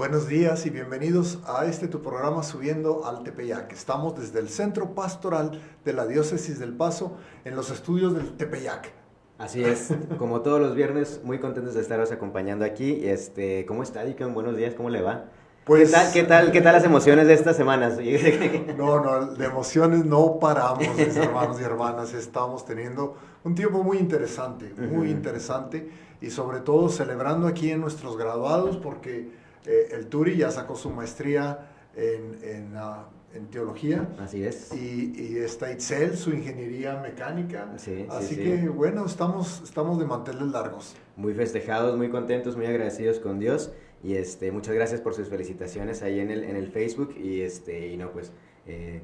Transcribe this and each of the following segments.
Buenos días y bienvenidos a tu programa Subiendo al Tepeyac. Estamos desde el Centro Pastoral de la Diócesis del Paso en los estudios del Tepeyac. Así es, como todos los viernes, muy contentos de estaros acompañando aquí. ¿Cómo está, Deacon? Buenos días, ¿cómo le va? Pues, ¿Qué tal las emociones de estas semanas? No, de emociones no paramos, mis hermanos y hermanas. Estamos teniendo un tiempo muy interesante, y sobre todo celebrando aquí en nuestros graduados, porque el Turi ya sacó su maestría en teología. Así es. Y está Itzel, su ingeniería mecánica. Sí, Así sí. que bueno, estamos de manteles largos. Muy festejados, muy contentos, muy agradecidos con Dios. Y muchas gracias por sus felicitaciones ahí en el Facebook.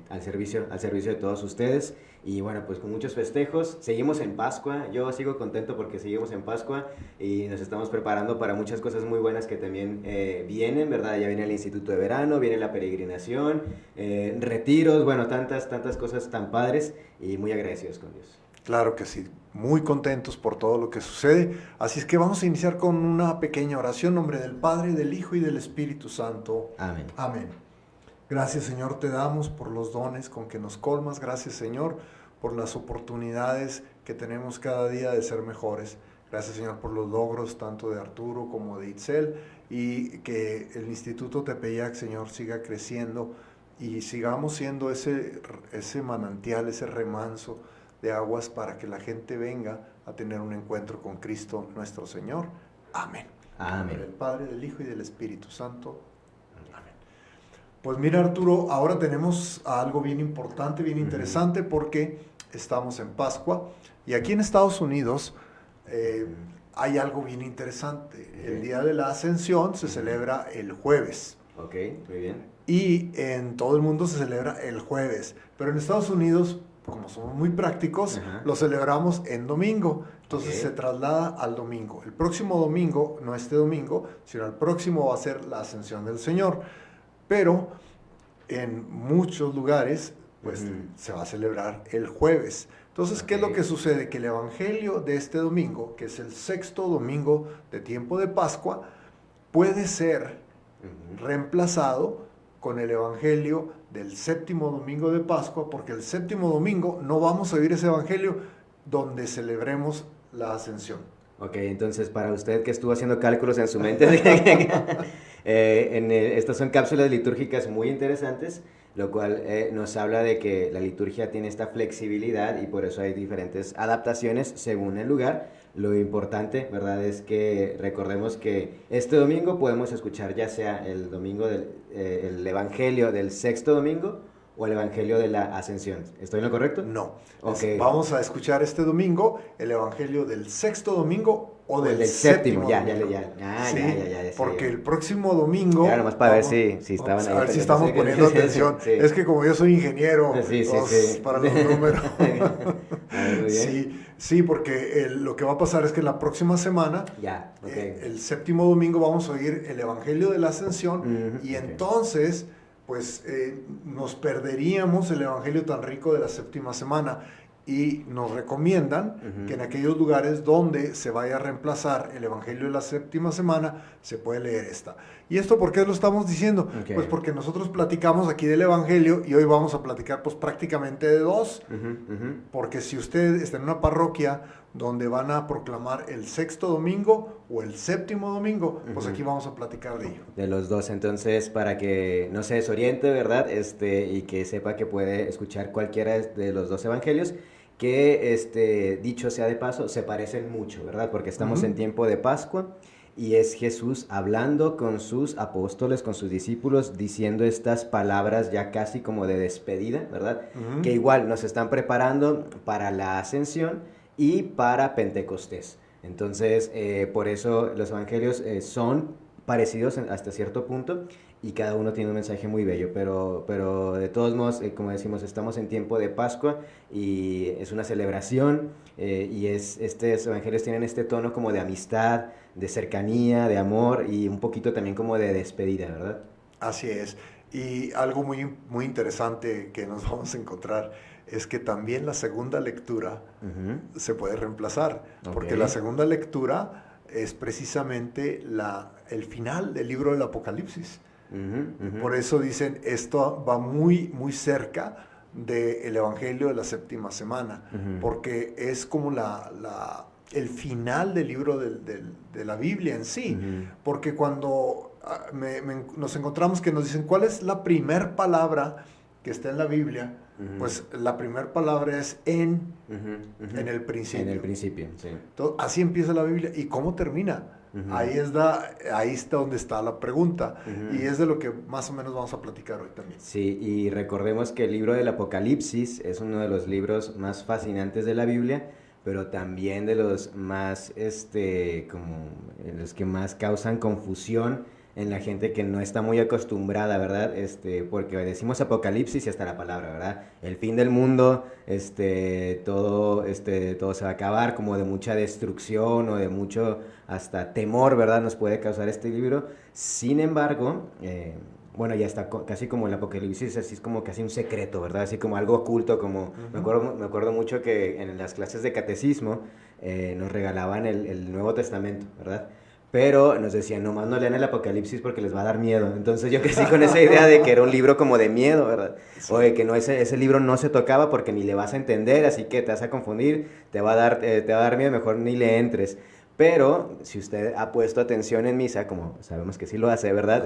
Al servicio de todos ustedes. Y bueno, pues con muchos festejos. Seguimos en Pascua. Yo sigo contento porque seguimos en Pascua y nos estamos preparando para muchas cosas muy buenas que también vienen, ¿verdad? Ya viene el Instituto de Verano, viene la peregrinación, retiros, bueno, tantas cosas tan padres y muy agradecidos con Dios. Claro que sí, muy contentos por todo lo que sucede. Así es que vamos a iniciar con una pequeña oración en nombre del Padre, del Hijo y del Espíritu Santo. Amén. Amén. Gracias, Señor, te damos por los dones con que nos colmas. Gracias, Señor, por las oportunidades que tenemos cada día de ser mejores. Gracias, Señor, por los logros tanto de Arturo como de Itzel, y que el Instituto Tepeyac, Señor, siga creciendo y sigamos siendo ese manantial, ese remanso de aguas para que la gente venga a tener un encuentro con Cristo nuestro Señor. Amén. Amén. Del Padre, del Hijo y del Espíritu Santo. Amén. Pues mira, Arturo, ahora tenemos algo bien importante, bien interesante, porque estamos en Pascua y aquí en Estados Unidos hay algo bien interesante. El Día de la Ascensión se celebra el jueves. Ok, muy bien. Y en todo el mundo se celebra el jueves, pero en Estados Unidos, como somos muy prácticos, lo celebramos en domingo. Entonces se traslada al domingo. El próximo domingo, no este domingo, sino el próximo va a ser la Ascensión del Señor. Pero en muchos lugares, pues se va a celebrar el jueves. Entonces, ¿qué es lo que sucede? Que el Evangelio de este domingo, que es el sexto domingo de tiempo de Pascua, puede ser reemplazado con el Evangelio del séptimo domingo de Pascua, porque el séptimo domingo no vamos a oír ese Evangelio donde celebremos la Ascensión. Ok, entonces para usted que estuvo haciendo cálculos en su mente, estas son cápsulas litúrgicas muy interesantes, lo cual nos habla de que la liturgia tiene esta flexibilidad y por eso hay diferentes adaptaciones según el lugar. Lo importante, ¿verdad?, es que recordemos que este domingo podemos escuchar ya sea el domingo el Evangelio del sexto domingo o el Evangelio de la Ascensión. ¿Estoy en lo correcto? No. Okay. Vamos a escuchar este domingo el Evangelio del sexto domingo o del séptimo. Ya. Porque el próximo domingo... Claro, nomás para ver si estaban ahí. A ver si estamos poniendo atención. Sí. Es que como yo soy ingeniero, sí. Para los números. Muy bien. Sí, porque lo que va a pasar es que la próxima semana, el séptimo domingo, vamos a oír el Evangelio de la Ascensión y entonces, pues, nos perderíamos el Evangelio tan rico de la séptima semana. Y nos recomiendan que en aquellos lugares donde se vaya a reemplazar el Evangelio de la séptima semana, se puede leer esta. ¿Y esto por qué lo estamos diciendo? Okay. Pues porque nosotros platicamos aquí del Evangelio y hoy vamos a platicar pues prácticamente de dos. Porque si usted está en una parroquia donde van a proclamar el sexto domingo o el séptimo domingo, pues aquí vamos a platicar de ello. De los dos, entonces, para que no se desoriente, ¿verdad? Y que sepa que puede escuchar cualquiera de los dos evangelios, que, dicho sea de paso, se parecen mucho, ¿verdad? Porque estamos en tiempo de Pascua y es Jesús hablando con sus apóstoles, con sus discípulos, diciendo estas palabras ya casi como de despedida, ¿verdad? Que igual nos están preparando para la Ascensión y para Pentecostés. Entonces, por eso los evangelios son parecidos hasta cierto punto y cada uno tiene un mensaje muy bello, pero de todos modos, como decimos, estamos en tiempo de Pascua y es una celebración y estos evangelios tienen este tono como de amistad, de cercanía, de amor y un poquito también como de despedida, ¿verdad? Así es. Y algo muy, muy interesante que nos vamos a encontrar es que también la segunda lectura se puede reemplazar, porque la segunda lectura es precisamente el final del libro del Apocalipsis. Por eso dicen, esto va muy, muy cerca del Evangelio de la séptima semana, porque es como el final del libro de la Biblia en sí, porque cuando nos encontramos que nos dicen, ¿cuál es la primer palabra que está en la Biblia? Pues la primera palabra es en el principio. En el principio, sí. Entonces, así empieza la Biblia. ¿Y cómo termina? Ahí está donde está la pregunta. Y es de lo que más o menos vamos a platicar hoy también. Sí, y recordemos que el libro del Apocalipsis es uno de los libros más fascinantes de la Biblia, pero también de los más, como, los que más causan confusión en la gente que no está muy acostumbrada, ¿verdad? Porque decimos Apocalipsis y hasta la palabra, ¿verdad? El fin del mundo, todo se va a acabar, como de mucha destrucción o de mucho hasta temor, ¿verdad? Nos puede causar este libro. Sin embargo, bueno, ya está casi como el Apocalipsis, así es como casi un secreto, ¿verdad? Así como algo oculto, como me acuerdo mucho que en las clases de catecismo nos regalaban el Nuevo Testamento, ¿verdad? Pero nos decían, nomás no lean el Apocalipsis porque les va a dar miedo. Entonces yo crecí con esa idea de que era un libro como de miedo, ¿verdad? Sí. O de que no, ese libro no se tocaba porque ni le vas a entender, así que te vas a confundir, te va a dar miedo, mejor ni le entres. Pero si usted ha puesto atención en misa, como sabemos que sí lo hace, ¿verdad?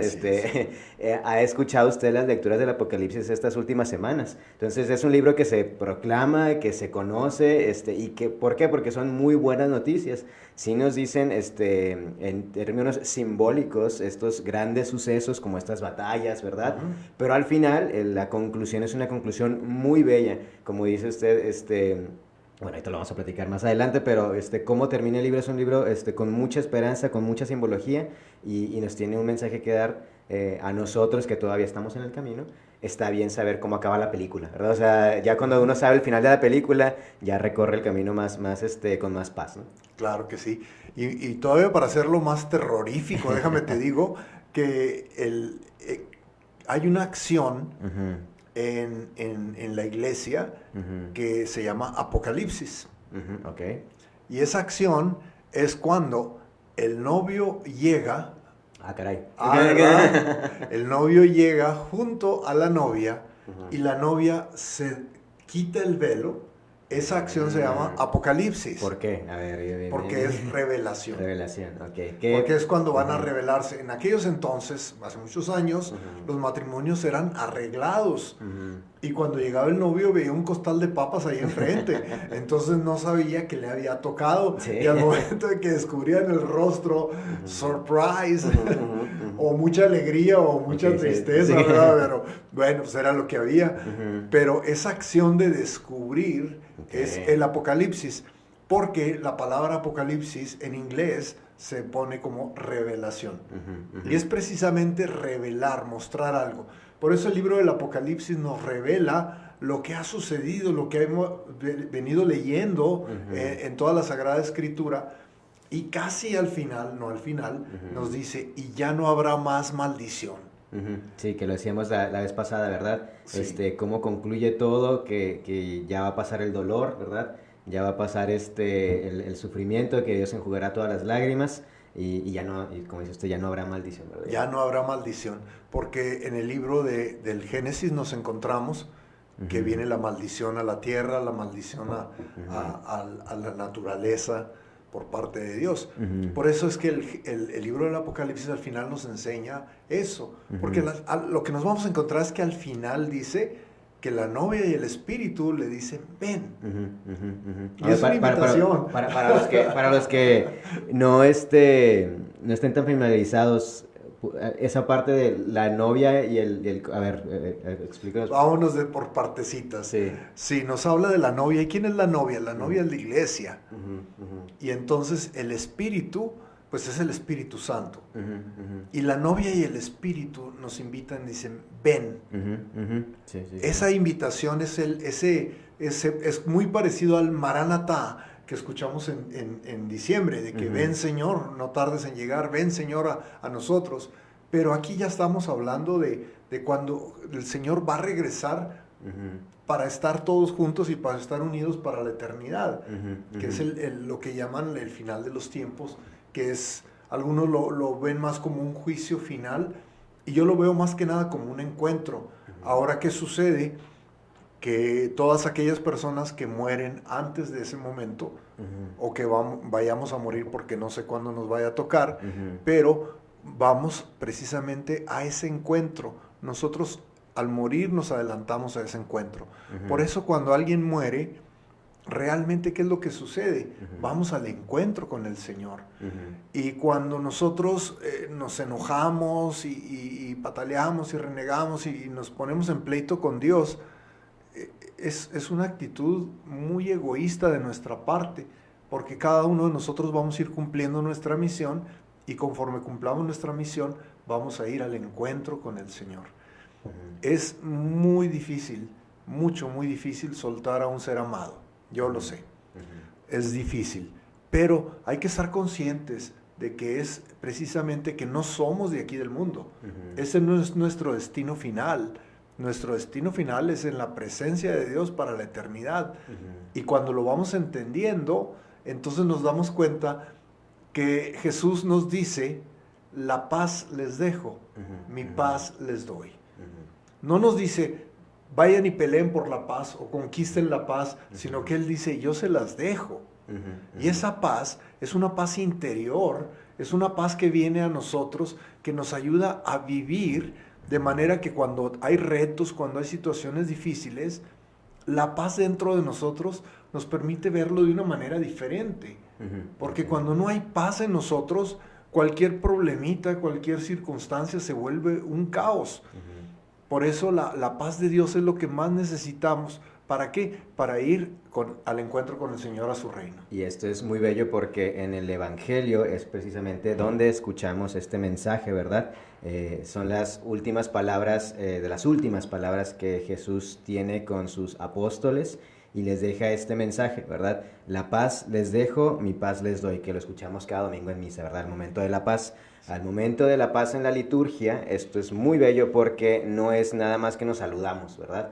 Ha escuchado usted las lecturas del Apocalipsis estas últimas semanas. Entonces es un libro que se proclama, que se conoce, y que, ¿por qué? Porque son muy buenas noticias. Sí nos dicen, en términos simbólicos, estos grandes sucesos como estas batallas, ¿verdad? Pero al final, la conclusión es una conclusión muy bella. Como dice usted, bueno, esto lo vamos a platicar más adelante, pero cómo termina el libro es un libro con mucha esperanza, con mucha simbología y nos tiene un mensaje que dar a nosotros que todavía estamos en el camino. Está bien saber cómo acaba la película, ¿verdad? O sea, ya cuando uno sabe el final de la película, ya recorre el camino con más paz, ¿no? Claro que sí. Y todavía para hacerlo más terrorífico, déjame te digo que hay una acción en la iglesia que se llama Apocalipsis. Okay. Y esa acción es cuando el novio llega. Ah, caray. El novio llega junto a la novia y la novia se quita el velo. Esa acción se llama Apocalipsis. ¿Por qué? A ver, porque es revelación. Revelación, ok. Porque es cuando van a revelarse. En aquellos entonces, hace muchos años, los matrimonios eran arreglados. Y cuando llegaba el novio veía un costal de papas ahí enfrente. Entonces no sabía que le había tocado. Sí. Y al momento de que descubrían el rostro, surprise, o mucha alegría o mucha tristeza, sí. ¿Verdad? Pero bueno, pues era lo que había. Pero esa acción de descubrir es el Apocalipsis. Porque la palabra Apocalipsis en inglés se pone como revelación. Y es precisamente revelar, mostrar algo. Por eso el libro del Apocalipsis nos revela lo que ha sucedido, lo que hemos venido leyendo en toda la Sagrada Escritura. Y casi al final, no al final, nos dice, y ya no habrá más maldición. Sí, que lo decíamos la vez pasada, ¿verdad? Sí. Cómo concluye todo, que ya va a pasar el dolor, ¿verdad? Ya va a pasar el sufrimiento, que Dios enjugará todas las lágrimas y ya no, y como dice usted, ya no habrá maldición, ¿verdad? Ya no habrá maldición, porque en el libro del Génesis nos encontramos que viene la maldición a la tierra, la maldición a la naturaleza por parte de Dios. Por eso es que el libro del Apocalipsis al final nos enseña eso, porque lo que nos vamos a encontrar es que al final dice que la novia y el espíritu le dicen, ven. Y es una invitación. Para los que no estén tan familiarizados, esa parte de la novia y a ver, explícanos. Vámonos por partecitas. Sí. Sí, nos habla de la novia. ¿Y quién es la novia? La novia es la iglesia. Y entonces el espíritu, pues es el Espíritu Santo. Y la novia y el espíritu nos invitan, dicen, ven. Sí, Esa invitación es muy parecido al Maranatá que escuchamos en diciembre, de que ven Señor, no tardes en llegar, ven Señor a nosotros. Pero aquí ya estamos hablando de cuando el Señor va a regresar para estar todos juntos y para estar unidos para la eternidad, que es lo que llaman el final de los tiempos, que es, algunos lo ven más como un juicio final, y yo lo veo más que nada como un encuentro. Ahora, ¿qué sucede? Que todas aquellas personas que mueren antes de ese momento, o que vayamos a morir porque no sé cuándo nos vaya a tocar, pero vamos precisamente a ese encuentro. Nosotros al morir nos adelantamos a ese encuentro. Por eso cuando alguien muere, realmente ¿qué es lo que sucede? Vamos al encuentro con el Señor. Y cuando nosotros nos enojamos y pataleamos y renegamos y nos ponemos en pleito con Dios, es una actitud muy egoísta de nuestra parte, porque cada uno de nosotros vamos a ir cumpliendo nuestra misión, y conforme cumplamos nuestra misión vamos a ir al encuentro con el Señor. Es muy difícil, muy difícil soltar a un ser amado, yo lo sé, es difícil, pero hay que estar conscientes de que es precisamente que no somos de aquí del mundo. Ese no es nuestro destino final. Nuestro destino final es en la presencia de Dios para la eternidad. Y cuando lo vamos entendiendo, entonces nos damos cuenta que Jesús nos dice: la paz les dejo, mi paz les doy. No nos dice: vayan y peleen por la paz o conquisten la paz, sino que Él dice: yo se las dejo. Y esa paz es una paz interior, es una paz que viene a nosotros, que nos ayuda a vivir de manera que cuando hay retos, cuando hay situaciones difíciles, la paz dentro de nosotros nos permite verlo de una manera diferente. Porque cuando no hay paz en nosotros, cualquier problemita, cualquier circunstancia se vuelve un caos. Por eso la paz de Dios es lo que más necesitamos. ¿Para qué? Para ir al encuentro con el Señor, a su reino. Y esto es muy bello porque en el Evangelio es precisamente donde escuchamos este mensaje, ¿verdad? Son las últimas palabras, de las últimas palabras que Jesús tiene con sus apóstoles, y les deja este mensaje, ¿verdad? La paz les dejo, mi paz les doy, que lo escuchamos cada domingo en misa, ¿verdad? Al momento de la paz. Al momento de la paz en la liturgia, esto es muy bello porque no es nada más que nos saludamos, ¿verdad?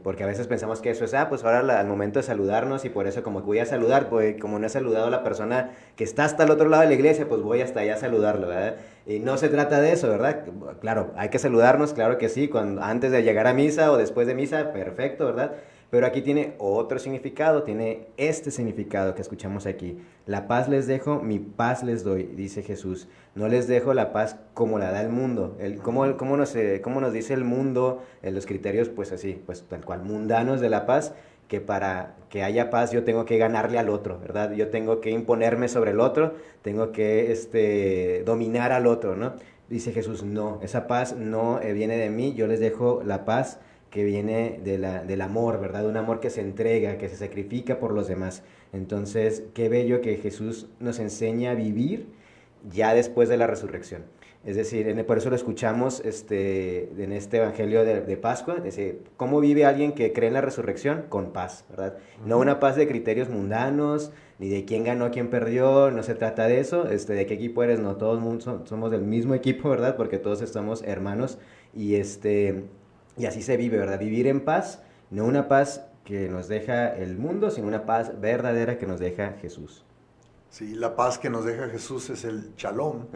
Porque a veces pensamos que eso es, pues ahora al momento de saludarnos, y por eso como que voy a saludar, pues como no he saludado a la persona que está hasta el otro lado de la iglesia, pues voy hasta allá a saludarlo, ¿verdad? Y no se trata de eso, ¿verdad? Claro, hay que saludarnos, claro que sí, antes de llegar a misa o después de misa, perfecto, ¿verdad? Pero aquí tiene otro significado, tiene este significado que escuchamos aquí. La paz les dejo, mi paz les doy, dice Jesús. No les dejo la paz como la da el mundo. ¿Cómo nos dice el mundo en los criterios? Pues así, pues tal cual, mundanos de la paz, que para que haya paz yo tengo que ganarle al otro, ¿verdad? Yo tengo que imponerme sobre el otro, tengo que dominar al otro, ¿no? Dice Jesús, no, esa paz no viene de mí, yo les dejo la paz que viene del amor, ¿verdad? Un amor que se entrega, que se sacrifica por los demás. Entonces, qué bello que Jesús nos enseña a vivir ya después de la resurrección. Es decir, por eso lo escuchamos en este Evangelio de Pascua, es decir, ¿cómo vive alguien que cree en la resurrección? Con paz, ¿verdad? No una paz de criterios mundanos, ni de quién ganó, quién perdió, no se trata de eso, de qué equipo eres, no, todos somos del mismo equipo, ¿verdad? Porque todos estamos hermanos, y así se vive, ¿verdad? Vivir en paz, no una paz que nos deja el mundo, sino una paz verdadera que nos deja Jesús. Sí, la paz que nos deja Jesús es el shalom,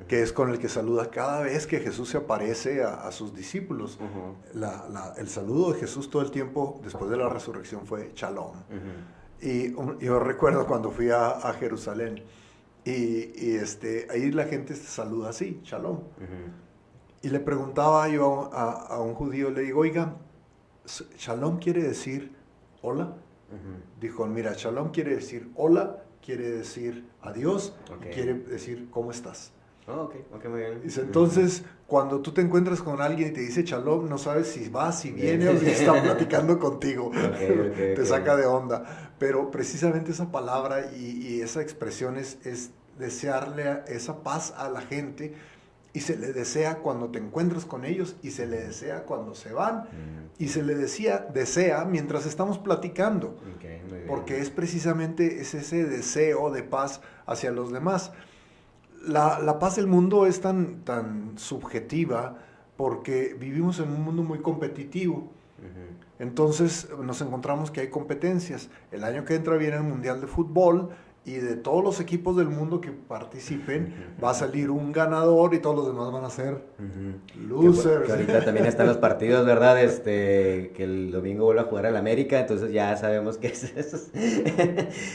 que es con el que saluda cada vez que Jesús se aparece a sus discípulos. El saludo de Jesús todo el tiempo después de la resurrección fue shalom. Y yo recuerdo cuando fui a Jerusalén, y ahí la gente se saluda así, shalom. Y le preguntaba yo a un judío, le digo, oiga, shalom quiere decir hola. Dijo, mira, shalom quiere decir hola, quiere decir adiós, y quiere decir ¿cómo estás? Ok, muy bien. Dice, entonces, cuando tú te encuentras con alguien y te dice shalom, no sabes si va, si viene o si está platicando contigo. Te saca de onda. Pero precisamente esa palabra y esa expresión es desearle esa paz a la gente, y se le desea cuando te encuentras con ellos, y se le desea cuando se van, y se le desea mientras estamos platicando, porque es precisamente ese deseo de paz hacia los demás. La paz del mundo es tan subjetiva porque vivimos en un mundo muy competitivo. Entonces nos encontramos que hay competencias. El año que entra viene el Mundial de Fútbol, y de todos los equipos del mundo que participen, va a salir un ganador y todos los demás van a ser losers. Que ahorita también están los partidos, ¿verdad? Que el domingo vuelve a jugar al América, entonces ya sabemos que es eso.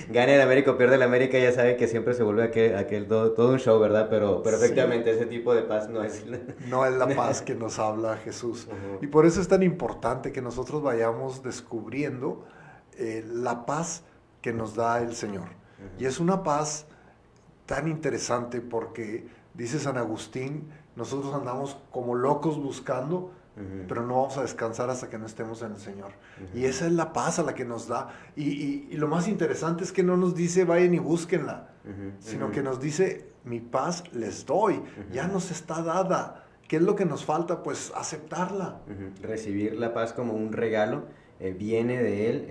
Gana el América o pierde el América, ya saben que siempre se vuelve aquel todo un show, ¿verdad? Pero efectivamente ese tipo de paz no es... No es la paz que nos habla Jesús. Y por eso es tan importante que nosotros vayamos descubriendo la paz que nos da el Señor. Y es una paz tan interesante porque, dice San Agustín, nosotros andamos como locos buscando, pero no vamos a descansar hasta que no estemos en el Señor. Y esa es la paz a la que nos da. Y lo más interesante es que no nos dice vayan y búsquenla, sino que nos dice mi paz les doy, ya nos está dada. ¿Qué es lo que nos falta? Pues aceptarla. Recibir la paz como un regalo, viene de Él,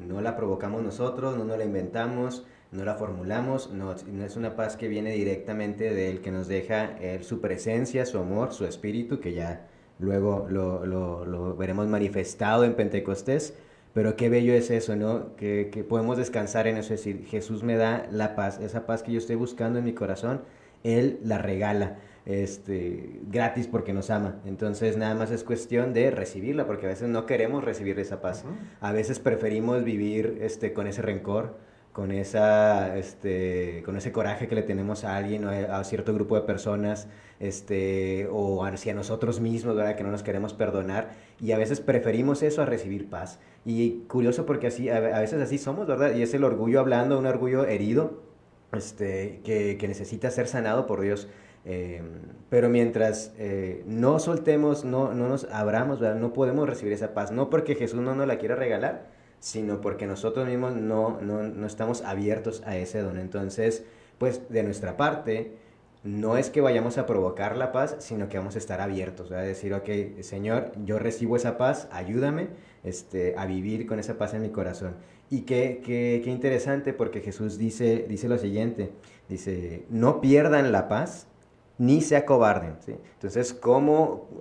no la provocamos nosotros, no nos la inventamos, no la formulamos, no es una paz que viene directamente de Él, que nos deja su presencia, su amor, su espíritu, que ya luego lo veremos manifestado en Pentecostés. Pero qué bello es eso, ¿no? Que podemos descansar en eso, es decir, Jesús me da la paz, esa paz que yo estoy buscando en mi corazón, Él la regala. Gratis porque nos ama. Entonces nada más es cuestión de recibirla, porque a veces no queremos recibir esa paz. A veces preferimos vivir con ese rencor, con ese coraje que le tenemos a alguien o a cierto grupo de personas, o hacia nosotros mismos, ¿verdad? Que no nos queremos perdonar, y a veces preferimos eso a recibir paz. Y curioso porque a veces así somos, ¿verdad? Y es el orgullo hablando, un orgullo herido, que necesita ser sanado por Dios. Pero mientras no soltemos, no nos abramos, ¿verdad? No podemos recibir esa paz, no porque Jesús no nos la quiera regalar, sino porque nosotros mismos no estamos abiertos a ese don. Entonces, pues de nuestra parte, no es que vayamos a provocar la paz, sino que vamos a estar abiertos, ¿verdad? Decir, ok, Señor, yo recibo esa paz, ayúdame a vivir con esa paz en mi corazón. Y qué interesante, porque Jesús dice lo siguiente, dice, no pierdan la paz, ni se acobarden, ¿sí? Entonces,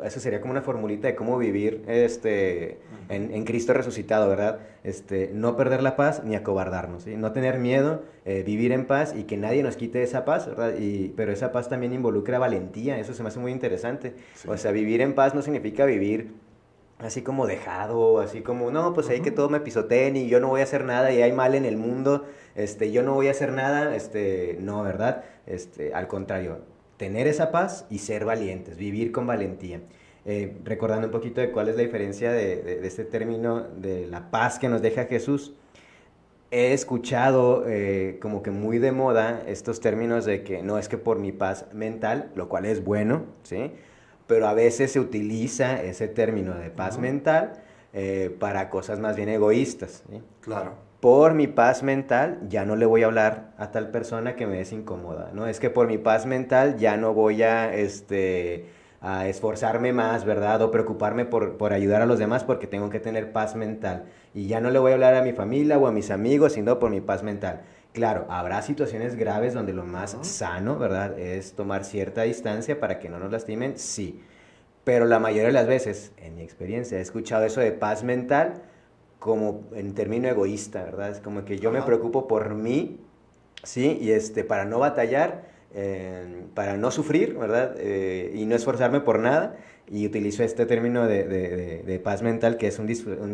eso sería como una formulita de cómo vivir en Cristo resucitado, ¿verdad? No perder la paz ni acobardarnos, ¿sí? No tener miedo, vivir en paz y que nadie nos quite esa paz, ¿verdad? Pero esa paz también involucra valentía, eso se me hace muy interesante. Sí. O sea, vivir en paz no significa vivir así como dejado, así como, no, pues ahí que todos me pisoteen y yo no voy a hacer nada y hay mal en el mundo, yo no voy a hacer nada, no, ¿verdad? Al contrario, tener esa paz y ser valientes, vivir con valentía. Recordando un poquito de cuál es la diferencia de este término de la paz que nos deja Jesús, he escuchado como que muy de moda estos términos de que no es que por mi paz mental, lo cual es bueno, ¿sí? Pero a veces se utiliza ese término de paz mental para cosas más bien egoístas, ¿sí? Claro. Por mi paz mental ya no le voy a hablar a tal persona que me es incómoda, ¿no? Es que por mi paz mental ya no voy a esforzarme más, ¿verdad? O preocuparme por ayudar a los demás porque tengo que tener paz mental. Y ya no le voy a hablar a mi familia o a mis amigos, sino por mi paz mental. Claro, habrá situaciones graves donde lo más sano, ¿verdad? Es tomar cierta distancia para que no nos lastimen, sí. Pero la mayoría de las veces, en mi experiencia, he escuchado eso de paz mental como en término egoísta, ¿verdad? Es como que yo me preocupo por mí, ¿sí? Y para no batallar, para no sufrir, ¿verdad? Y no esforzarme por nada, y utilizo este término de paz mental, que es un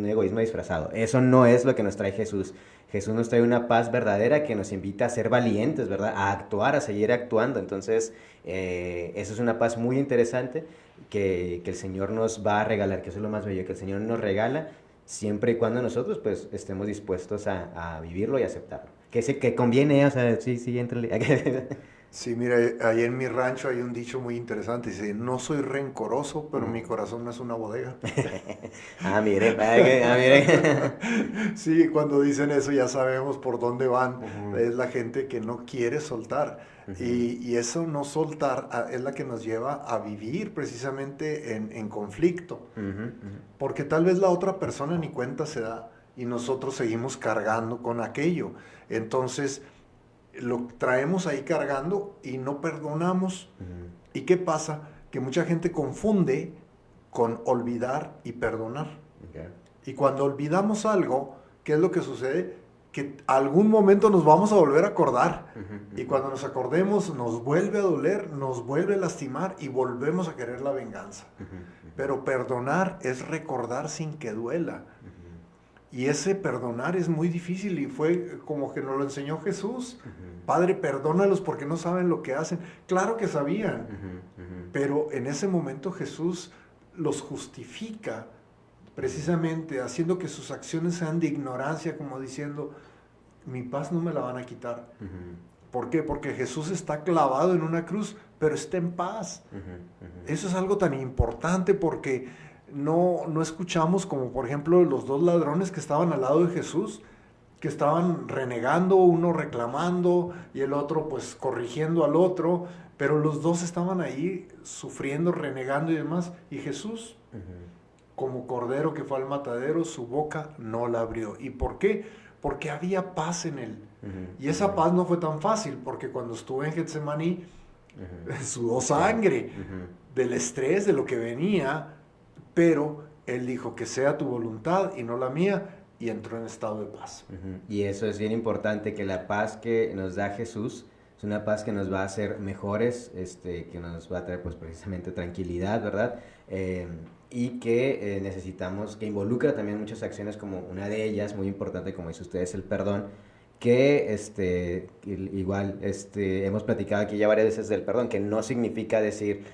egoísmo disfrazado. Eso no es lo que nos trae Jesús. Jesús nos trae una paz verdadera que nos invita a ser valientes, ¿verdad? A actuar, a seguir actuando. Entonces, eso es una paz muy interesante que el Señor nos va a regalar, que eso es lo más bello, que el Señor nos regala, siempre y cuando nosotros pues estemos dispuestos a vivirlo y aceptarlo. Que conviene, o sea, sí, entrale. Sí, mira, ahí en mi rancho hay un dicho muy interesante, dice, no soy rencoroso, pero mi corazón no es una bodega. Mire. Sí, cuando dicen eso ya sabemos por dónde van. Es la gente que no quiere soltar. Y eso no soltar es la que nos lleva a vivir precisamente en conflicto. Porque tal vez la otra persona ni cuenta se da y nosotros seguimos cargando con aquello. Entonces lo traemos ahí cargando y no perdonamos. ¿Y qué pasa? Que mucha gente confunde con olvidar y perdonar. Y cuando olvidamos algo, ¿qué es lo que sucede? que algún momento nos vamos a volver a acordar. Y cuando nos acordemos, nos vuelve a doler, nos vuelve a lastimar y volvemos a querer la venganza. Pero perdonar es recordar sin que duela. Y ese perdonar es muy difícil y fue como que nos lo enseñó Jesús. Padre, perdónalos porque no saben lo que hacen. Claro que sabían, pero en ese momento Jesús los justifica precisamente haciendo que sus acciones sean de ignorancia, como diciendo, mi paz no me la van a quitar. ¿Por qué? Porque Jesús está clavado en una cruz, pero está en paz. Eso es algo tan importante porque no escuchamos como por ejemplo los dos ladrones que estaban al lado de Jesús, que estaban renegando, uno reclamando y el otro pues corrigiendo al otro, pero los dos estaban ahí sufriendo, renegando y demás, y Jesús, como cordero que fue al matadero, su boca no la abrió. ¿Y por qué? Porque había paz en él. Y esa paz no fue tan fácil, porque cuando estuvo en Getsemaní, sudó sangre del estrés, de lo que venía, pero él dijo que sea tu voluntad y no la mía, y entró en estado de paz. Y eso es bien importante, que la paz que nos da Jesús es una paz que nos va a hacer mejores, que nos va a traer pues precisamente tranquilidad, ¿verdad? Y que necesitamos, que involucra también muchas acciones, como una de ellas, muy importante, como dice usted, es el perdón, que igual hemos platicado aquí ya varias veces del perdón, que no significa decir,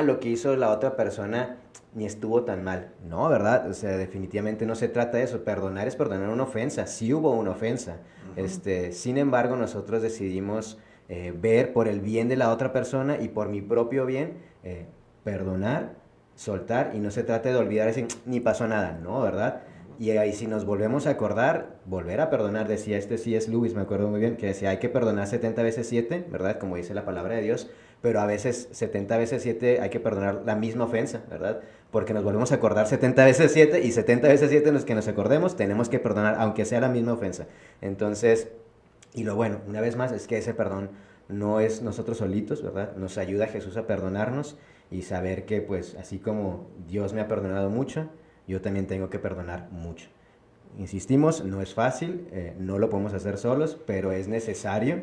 lo que hizo la otra persona ni estuvo tan mal. No, ¿verdad? O sea, definitivamente no se trata de eso. Perdonar es perdonar una ofensa. Sí hubo una ofensa. Sin embargo, nosotros decidimos ver por el bien de la otra persona y por mi propio bien, perdonar, soltar, y no se trata de olvidar ese, ni pasó nada, ¿no? ¿Verdad? Y ahí si nos volvemos a acordar, volver a perdonar, decía C.S. Lewis, me acuerdo muy bien, que decía, hay que perdonar 70 veces 7, ¿verdad? Como dice la palabra de Dios, pero a veces 70 veces 7 hay que perdonar la misma ofensa, ¿verdad? Porque nos volvemos a acordar 70 veces 7 y 70 veces 7 en los que nos acordemos tenemos que perdonar, aunque sea la misma ofensa. Entonces, y lo bueno, una vez más, es que ese perdón no es nosotros solitos, ¿verdad? Nos ayuda Jesús a perdonarnos y saber que, pues, así como Dios me ha perdonado mucho, yo también tengo que perdonar mucho. Insistimos, no es fácil, no lo podemos hacer solos, pero es necesario,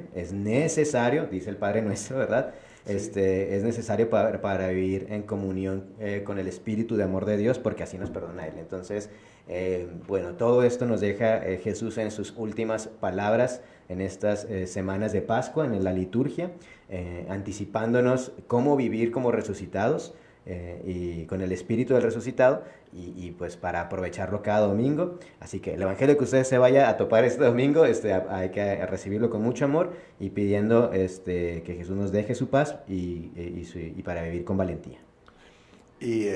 dice el Padre Nuestro, ¿verdad? Sí. Es necesario para vivir en comunión con el Espíritu de amor de Dios, porque así nos perdona Él. Entonces, bueno, todo esto nos deja Jesús en sus últimas palabras en estas semanas de Pascua, en la liturgia, anticipándonos cómo vivir como resucitados, y con el espíritu del resucitado, y pues para aprovecharlo cada domingo. Así que el evangelio que usted se vaya a topar este domingo, hay que recibirlo con mucho amor y pidiendo que Jesús nos deje su paz y para vivir con valentía. Y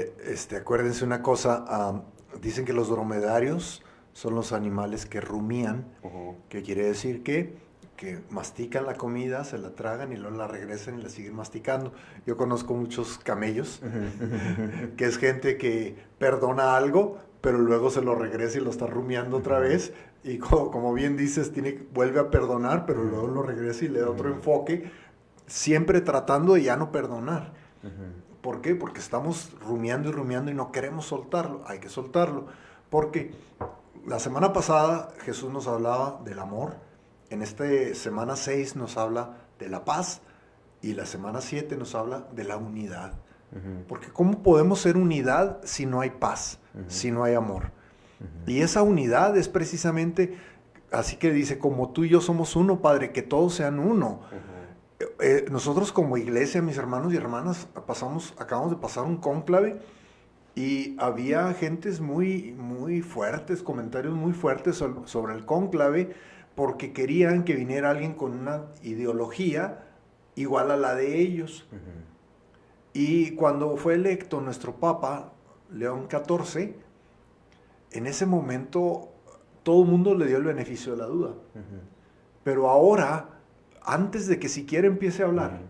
acuérdense una cosa, dicen que los dromedarios son los animales que rumían, que quiere decir que mastican la comida, se la tragan y luego la regresan y la siguen masticando. Yo conozco muchos camellos, que es gente que perdona algo, pero luego se lo regresa y lo está rumiando otra vez, y como bien dices, vuelve a perdonar, pero luego lo regresa y le da otro enfoque, siempre tratando de ya no perdonar. ¿Por qué? Porque estamos rumiando y no queremos soltarlo. Hay que soltarlo, porque la semana pasada Jesús nos hablaba del amor. En esta semana 6 nos habla de la paz, y la semana 7 nos habla de la unidad. Porque ¿cómo podemos ser unidad si no hay paz, si no hay amor? Y esa unidad es precisamente, así que dice, como tú y yo somos uno, Padre, que todos sean uno. Nosotros como iglesia, mis hermanos y hermanas, acabamos de pasar un cónclave, y había gentes muy, muy fuertes, comentarios muy fuertes sobre el cónclave, porque querían que viniera alguien con una ideología igual a la de ellos. Y cuando fue electo nuestro Papa, León XIV, en ese momento todo el mundo le dio el beneficio de la duda. Pero ahora, antes de que siquiera empiece a hablar,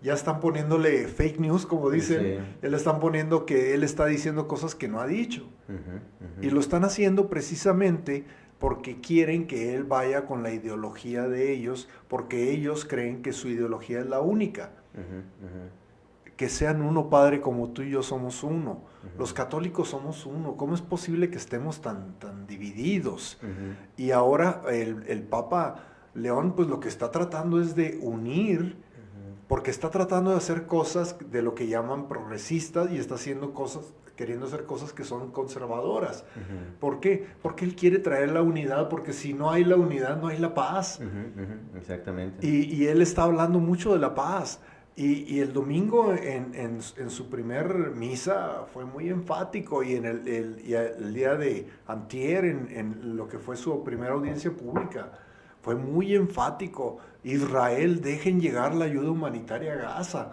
ya están poniéndole fake news, como dicen. Ya le están poniendo que él está diciendo cosas que no ha dicho. Y lo están haciendo precisamente porque quieren que él vaya con la ideología de ellos, porque ellos creen que su ideología es la única. que sean uno, Padre, como tú y yo somos uno. Los católicos somos uno. ¿Cómo es posible que estemos tan divididos? Y ahora el Papa León, pues lo que está tratando es de unir, porque está tratando de hacer cosas de lo que llaman progresistas y está haciendo cosas, queriendo hacer cosas que son conservadoras. ¿Por qué? Porque él quiere traer la unidad, porque si no hay la unidad, no hay la paz. Exactamente. Y él está hablando mucho de la paz. Y el domingo en su primer misa fue muy enfático, y el día de antier, en lo que fue su primera audiencia pública, fue muy enfático. Israel, dejen llegar la ayuda humanitaria a Gaza.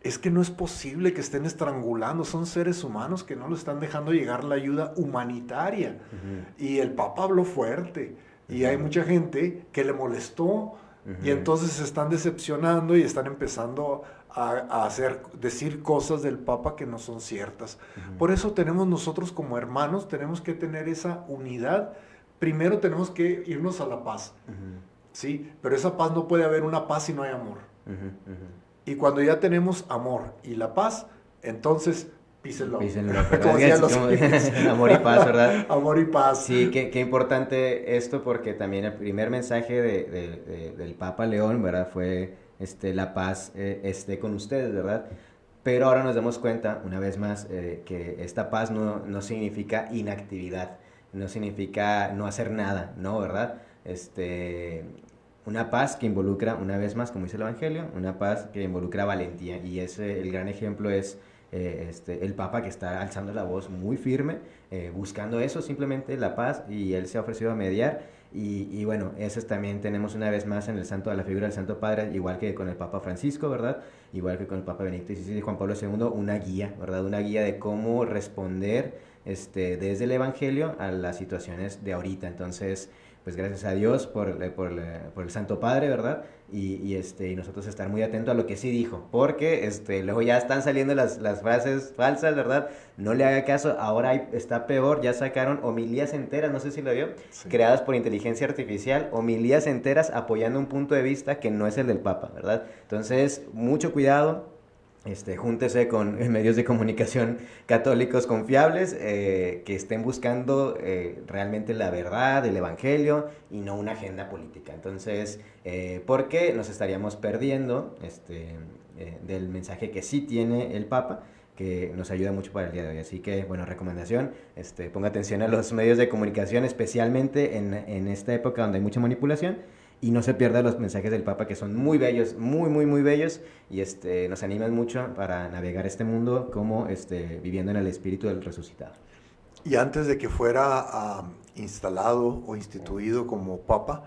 Es que no es posible que estén estrangulando, son seres humanos que no lo están dejando llegar la ayuda humanitaria. Y el Papa habló fuerte, y hay mucha gente que le molestó, y entonces se están decepcionando y están empezando a decir cosas del Papa que no son ciertas. Por eso tenemos nosotros como hermanos, tenemos que tener esa unidad. Primero tenemos que irnos a la paz, ¿sí? Pero esa paz, no puede haber una paz si no hay amor. Y cuando ya tenemos amor y la paz, entonces písenlo. Como amor y paz, ¿verdad? Amor y paz. Sí, qué importante esto, porque también el primer mensaje del Papa León, ¿verdad? Fue la paz esté con ustedes, ¿verdad? Pero ahora nos damos cuenta, una vez más, que esta paz no significa inactividad, no significa no hacer nada, ¿no? ¿Verdad? Una paz que involucra, una vez más, como dice el Evangelio, una paz que involucra valentía. Y el gran ejemplo es el Papa, que está alzando la voz muy firme, buscando eso, simplemente la paz, y él se ha ofrecido a mediar. Y bueno, eso también tenemos una vez más en la figura del Santo Padre, igual que con el Papa Francisco, ¿verdad? Igual que con el Papa Benedicto XVI y Juan Pablo II, una guía, ¿verdad? Una guía de cómo responder desde el Evangelio a las situaciones de ahorita. Entonces, pues gracias a Dios por el Santo Padre, ¿verdad? Y nosotros estar muy atentos a lo que sí dijo, porque luego ya están saliendo las frases falsas, ¿verdad? No le haga caso, ahora está peor, ya sacaron homilías enteras, no sé si lo vio, sí, creadas por inteligencia artificial, homilías enteras apoyando un punto de vista que no es el del Papa, ¿verdad? Entonces, mucho cuidado. Júntese con medios de comunicación católicos confiables, que estén buscando realmente la verdad del Evangelio y no una agenda política. Entonces, porque nos estaríamos perdiendo del mensaje que sí tiene el Papa, que nos ayuda mucho para el día de hoy. Así que, bueno, recomendación, ponga atención a los medios de comunicación, especialmente en esta época donde hay mucha manipulación. Y no se pierda los mensajes del Papa, que son muy bellos, muy, muy, muy bellos, y nos animan mucho para navegar este mundo como viviendo en el espíritu del resucitado. Y antes de que fuera instalado o instituido como Papa,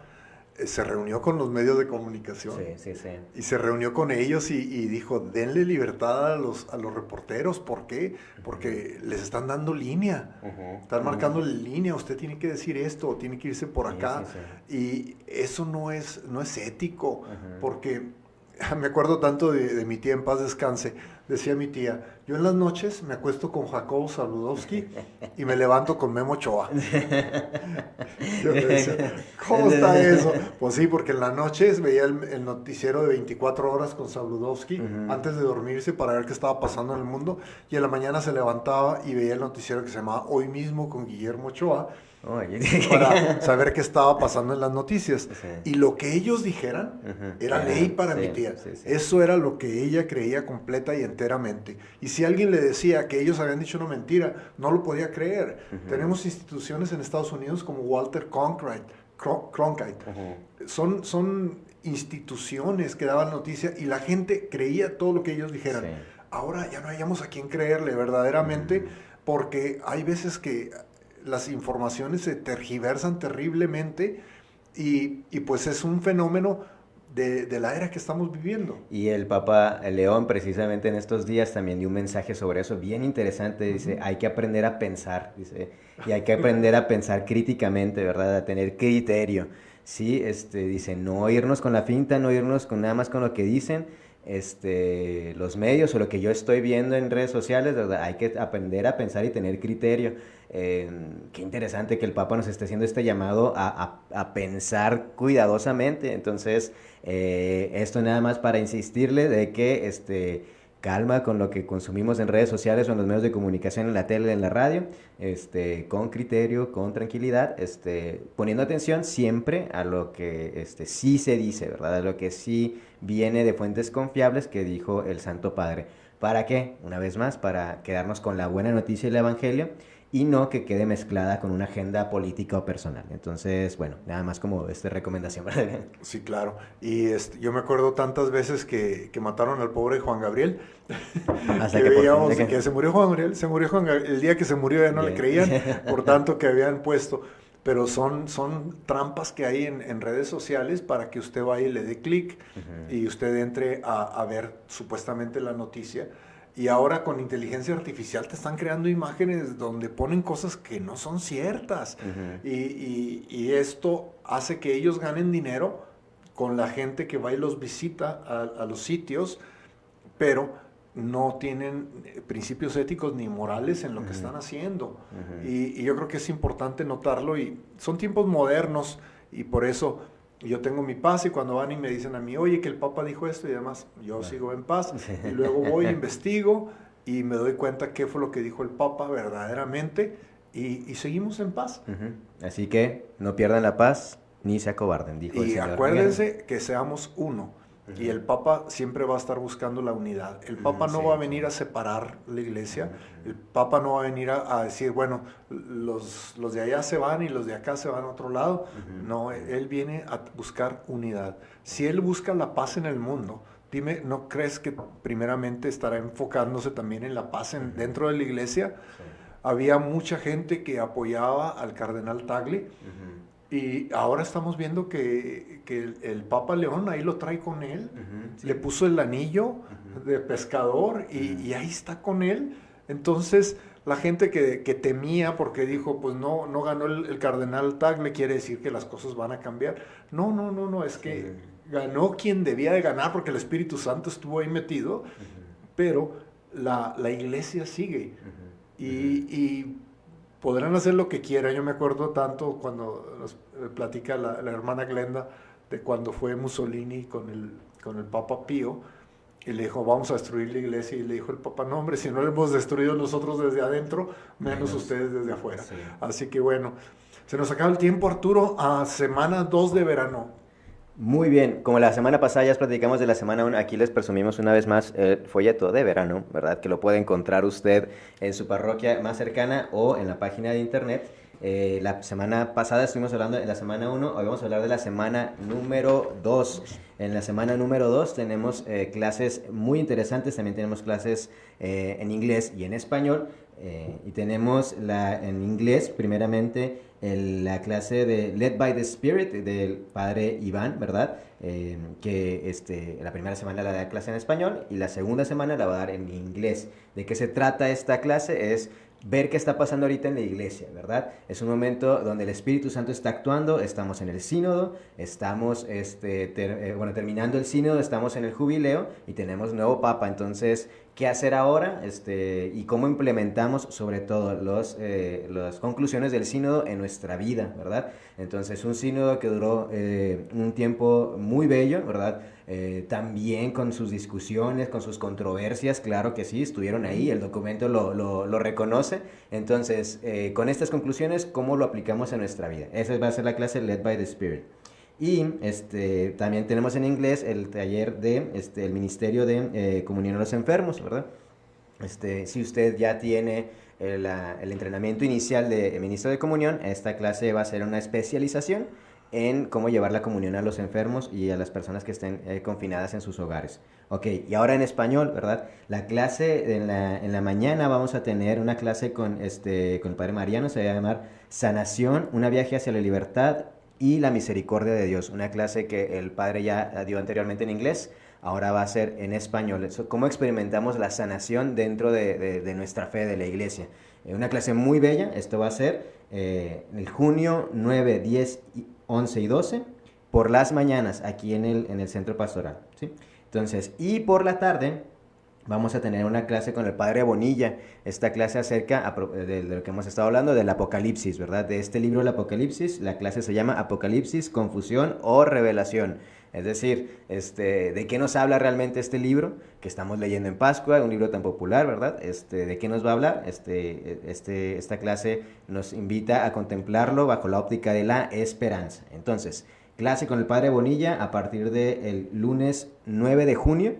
se reunió con los medios de comunicación. Sí. Y se reunió con ellos y dijo, denle libertad a los reporteros. ¿Por qué? Porque les están dando línea. Están marcándole línea. Usted tiene que decir esto, o tiene que irse por acá. Sí. Y eso no es ético. Porque me acuerdo tanto de mi tía, en paz descanse. Decía mi tía, yo en las noches me acuesto con Jacobo Saludowski y me levanto con Memo Ochoa. Yo me decía, ¿cómo está eso? Pues sí, porque en las noches veía el noticiero de 24 horas con Saludowski antes de dormirse, para ver qué estaba pasando en el mundo, y en la mañana se levantaba y veía el noticiero que se llamaba Hoy Mismo con Guillermo Ochoa, para saber qué estaba pasando en las noticias. Sí. Y lo que ellos dijeran era ley para mi tía. Sí. Eso era lo que ella creía completa y enteramente. Y si alguien le decía que ellos habían dicho una mentira, no lo podía creer. Tenemos instituciones en Estados Unidos como Walter Cronkite. Son instituciones que daban noticia y la gente creía todo lo que ellos dijeran. Sí. Ahora ya no hayamos a quién creerle verdaderamente, porque hay veces que las informaciones se tergiversan terriblemente y pues es un fenómeno de la era que estamos viviendo. Y el Papa León, precisamente en estos días, también dio un mensaje sobre eso bien interesante. Dice, hay que aprender a pensar, dice, y hay que aprender a pensar críticamente, ¿verdad? A tener criterio, ¿sí? Dice, no irnos con la finta, no irnos nada más con lo que dicen los medios o lo que yo estoy viendo en redes sociales, ¿verdad? Hay que aprender a pensar y tener criterio. Qué interesante que el Papa nos esté haciendo este llamado a pensar cuidadosamente. Entonces, esto nada más para insistirle de que calma con lo que consumimos en redes sociales o en los medios de comunicación, en la tele, en la radio, con criterio, con tranquilidad, poniendo atención siempre a lo que sí se dice, ¿verdad? A lo que sí viene de fuentes confiables que dijo el Santo Padre. ¿Para qué? Una vez más, para quedarnos con la buena noticia del Evangelio y no que quede mezclada con una agenda política o personal. Entonces, bueno, nada más como recomendación, ¿verdad? Sí, claro. Y yo me acuerdo tantas veces que mataron al pobre Juan Gabriel. Hasta que que por veíamos fin que se murió Juan Gabriel, el día que se murió ya no le creían, por tanto que habían puesto. Pero son trampas que hay en redes sociales para que usted vaya y le dé clic y usted entre a ver supuestamente la noticia. Y ahora con inteligencia artificial te están creando imágenes donde ponen cosas que no son ciertas. Y esto hace que ellos ganen dinero con la gente que va y los visita a los sitios, pero no tienen principios éticos ni morales en lo que están haciendo. Y yo creo que es importante notarlo. Y son tiempos modernos y por eso yo tengo mi paz, y cuando van y me dicen a mí, oye, que el Papa dijo esto y demás, yo sigo en paz, y luego voy, investigo y me doy cuenta qué fue lo que dijo el Papa verdaderamente, y seguimos en paz. Así que no pierdan la paz ni se acobarden, dijo el Y Señor. acuérdense que seamos uno. Y el Papa siempre va a estar buscando la unidad. El Papa no va a venir a separar la iglesia. El Papa no va a venir a decir, bueno, los de allá se van y los de acá se van a otro lado. No, él viene a buscar unidad. Si él busca la paz en el mundo, dime, ¿no crees que primeramente estará enfocándose también en la paz dentro de la iglesia? Había mucha gente que apoyaba al cardenal Tagle. Y ahora estamos viendo que el Papa León ahí lo trae con él, le puso el anillo de pescador y ahí está con él. Entonces la gente que temía porque dijo, pues no ganó el cardenal Tagle, quiere decir que las cosas van a cambiar. No, es que ganó quien debía de ganar porque el Espíritu Santo estuvo ahí metido, pero la iglesia sigue. Y podrán hacer lo que quieran. Yo me acuerdo tanto cuando nos platica la hermana Glenda de cuando fue Mussolini con el Papa Pío y le dijo, vamos a destruir la iglesia, y le dijo el Papa, no hombre, si no la hemos destruido nosotros desde adentro, menos ustedes desde afuera. Sí. Así que bueno, se nos acaba el tiempo, Arturo, a semana 2 de verano. Muy bien, como la semana pasada ya platicamos de la semana 1, aquí les presumimos una vez más el folleto de verano, ¿verdad? Que lo puede encontrar usted en su parroquia más cercana o en la página de internet. La semana pasada estuvimos hablando de la semana 1, hoy vamos a hablar de la semana número 2. En la semana número 2 tenemos clases muy interesantes, también tenemos clases en inglés y en español. Y tenemos en inglés, primeramente, la clase de Led by the Spirit del padre Iván, ¿verdad? Que la primera semana la da clase en español y la segunda semana la va a dar en inglés. ¿De qué se trata esta clase? Es ver qué está pasando ahorita en la iglesia, ¿verdad? Es un momento donde el Espíritu Santo está actuando, estamos en el sínodo, estamos terminando el sínodo, estamos en el jubileo y tenemos nuevo papa. Entonces, ¿qué hacer ahora? Y cómo implementamos sobre todo las conclusiones del sínodo en nuestra vida, ¿verdad? Entonces, un sínodo que duró un tiempo muy bello, ¿verdad? También con sus discusiones, con sus controversias, claro que sí, estuvieron ahí, el documento lo reconoce. Entonces, con estas conclusiones, ¿cómo lo aplicamos en nuestra vida? Esa va a ser la clase Led by the Spirit. Y también tenemos en inglés el taller de el Ministerio de Comunión a los Enfermos, ¿verdad? Si usted ya tiene el entrenamiento inicial de ministro de comunión, esta clase va a ser una especialización en cómo llevar la comunión a los enfermos y a las personas que estén confinadas en sus hogares. Ok, y ahora en español, ¿verdad? La clase en la mañana vamos a tener una clase con el Padre Mariano, se va a llamar Sanación, un viaje hacia la libertad y la misericordia de Dios. Una clase que el Padre ya dio anteriormente en inglés, ahora va a ser en español. ¿Cómo experimentamos la sanación dentro de nuestra fe, de la iglesia? Una clase muy bella, esto va a ser el junio 9, 10, 11 y 12, por las mañanas, aquí en el centro pastoral, ¿sí? Entonces, y por la tarde vamos a tener una clase con el Padre Bonilla, esta clase acerca de lo que hemos estado hablando, del Apocalipsis, ¿verdad? De este libro, el Apocalipsis, la clase se llama Apocalipsis, Confusión o Revelación. Es decir, ¿de qué nos habla realmente este libro que estamos leyendo en Pascua? Un libro tan popular, ¿verdad? ¿De qué nos va a hablar? Esta clase nos invita a contemplarlo bajo la óptica de la esperanza. Entonces, clase con el Padre Bonilla a partir del lunes 9 de junio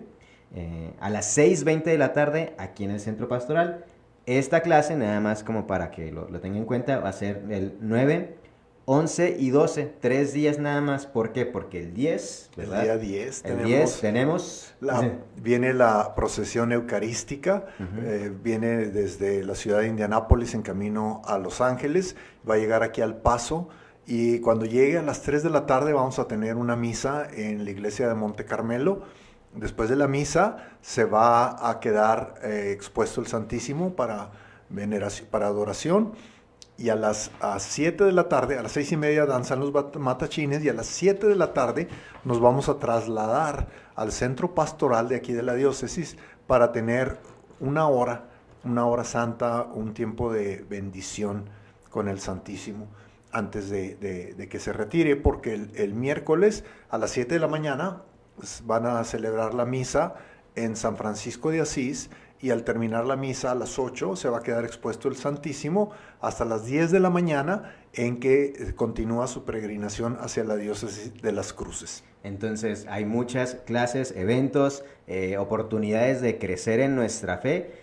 a las 6:20 de la tarde aquí en el Centro Pastoral. Esta clase, nada más como para que lo tengan en cuenta, va a ser el 9, 11 y 12, 3 días nada más. ¿Por qué? Porque el 10, ¿verdad? El día 10 tenemos viene la procesión eucarística, viene desde la ciudad de Indianápolis en camino a Los Ángeles, va a llegar aquí al Paso, y cuando llegue a las 3 de la tarde vamos a tener una misa en la iglesia de Monte Carmelo. Después de la misa se va a quedar expuesto el Santísimo para veneración, para adoración. Y a las 7 de la tarde, a las 6:30 danzan los matachines, y a las 7 de la tarde nos vamos a trasladar al centro pastoral de aquí de la diócesis para tener una hora santa, un tiempo de bendición con el Santísimo antes de que se retire, porque el miércoles a las 7 de la mañana pues, van a celebrar la misa en San Francisco de Asís, y al terminar la misa a las 8 se va a quedar expuesto el Santísimo hasta las 10 de la mañana, en que continúa su peregrinación hacia la diócesis de Las Cruces. Entonces hay muchas clases, eventos, oportunidades de crecer en nuestra fe.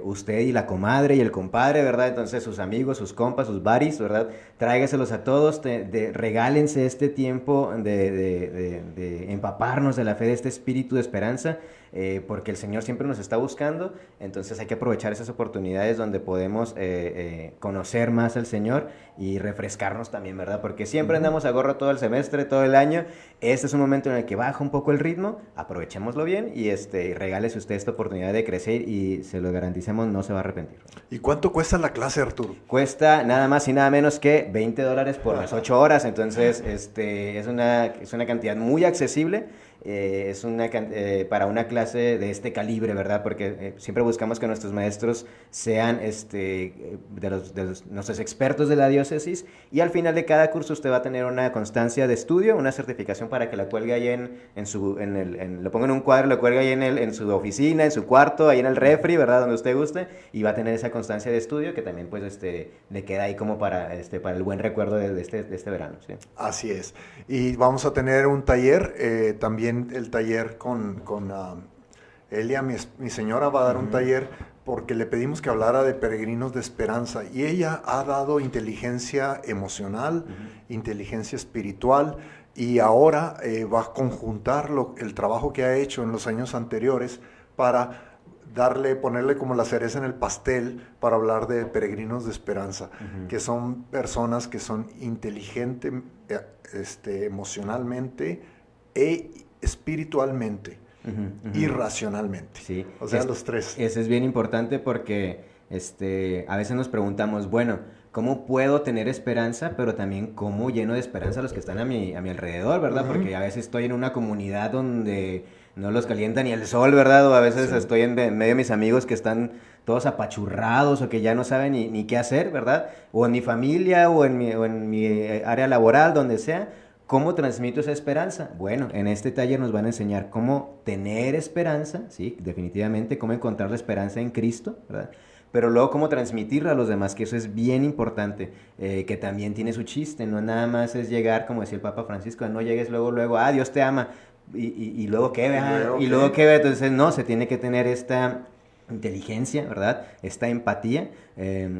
Usted y la comadre y el compadre, ¿verdad? Entonces sus amigos, sus compas, sus buddies, ¿verdad? Tráigaselos a todos, regálense este tiempo de empaparnos de la fe, de este espíritu de esperanza, porque el Señor siempre nos está buscando. Entonces hay que aprovechar esas oportunidades donde podemos conocer más al Señor y refrescarnos también, ¿verdad? Porque siempre andamos a gorro todo el semestre, todo el año. Este es un momento en el que baja un poco el ritmo, aprovechémoslo bien y regálese usted esta oportunidad de crecer, y se lo garantizamos, no se va a arrepentir. ¿Y cuánto cuesta la clase, Arturo? Cuesta nada más y nada menos que $20 por las 8 horas, entonces es una cantidad muy accesible. Para una clase de este calibre, ¿verdad? Porque siempre buscamos que nuestros maestros sean nuestros expertos de la diócesis, y al final de cada curso usted va a tener una constancia de estudio, una certificación para que la cuelgue ahí lo ponga en un cuadro, lo cuelgue ahí en su oficina, en su cuarto, ahí en el refri, ¿verdad? Donde usted guste, y va a tener esa constancia de estudio que también pues le queda ahí como para el buen recuerdo de este verano, ¿sí? Así es. Y vamos a tener un taller, también el taller con Elia, mi señora, va a dar un taller porque le pedimos que hablara de peregrinos de esperanza, y ella ha dado inteligencia emocional, inteligencia espiritual, y ahora va a conjuntar el trabajo que ha hecho en los años anteriores para ponerle como la cereza en el pastel para hablar de peregrinos de esperanza, que son personas que son inteligentes emocionalmente e espiritualmente y racionalmente. Sí. O sea, los tres. Eso es bien importante porque a veces nos preguntamos, bueno, ¿cómo puedo tener esperanza? Pero también cómo lleno de esperanza a los que están a mi alrededor, ¿verdad? Porque a veces estoy en una comunidad donde no los calienta ni el sol, ¿verdad? O a veces estoy en medio de mis amigos que están todos apachurrados o que ya no saben ni qué hacer, ¿verdad? O en mi familia o en mi área laboral, donde sea. ¿Cómo transmito esa esperanza? Bueno, en este taller nos van a enseñar cómo tener esperanza, sí, definitivamente, cómo encontrar la esperanza en Cristo, ¿verdad? Pero luego cómo transmitirla a los demás, que eso es bien importante, que también tiene su chiste, no nada más es llegar, como decía el Papa Francisco, no llegues luego, Dios te ama, y luego qué, luego qué, entonces no, se tiene que tener esta inteligencia, ¿verdad? Esta empatía,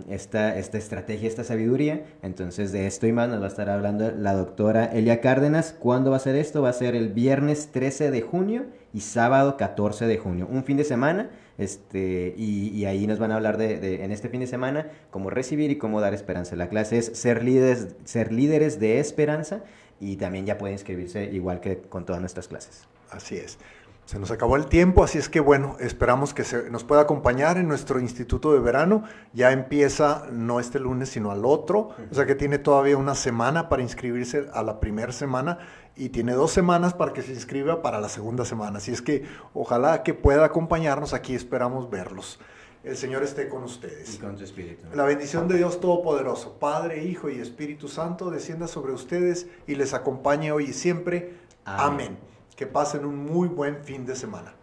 esta estrategia, esta sabiduría. Entonces de esto y más nos va a estar hablando la doctora Elia Cárdenas. ¿Cuándo va a ser esto? Va a ser el viernes 13 de junio y sábado 14 de junio, un fin de semana, y ahí nos van a hablar en este fin de semana cómo recibir y cómo dar esperanza. La clase es ser líderes de esperanza, y también ya puede inscribirse igual que con todas nuestras clases. Así es. Se nos acabó el tiempo, así es que bueno, esperamos que nos pueda acompañar en nuestro instituto de verano. Ya empieza no este lunes, sino al otro, o sea que tiene todavía una semana para inscribirse a la primera semana, y tiene 2 semanas para que se inscriba para la segunda semana. Así es que ojalá que pueda acompañarnos, aquí esperamos verlos. El Señor esté con ustedes. Y con tu espíritu. La bendición de Dios Todopoderoso, Padre, Hijo y Espíritu Santo, descienda sobre ustedes y les acompañe hoy y siempre. Amén. Que pasen un muy buen fin de semana.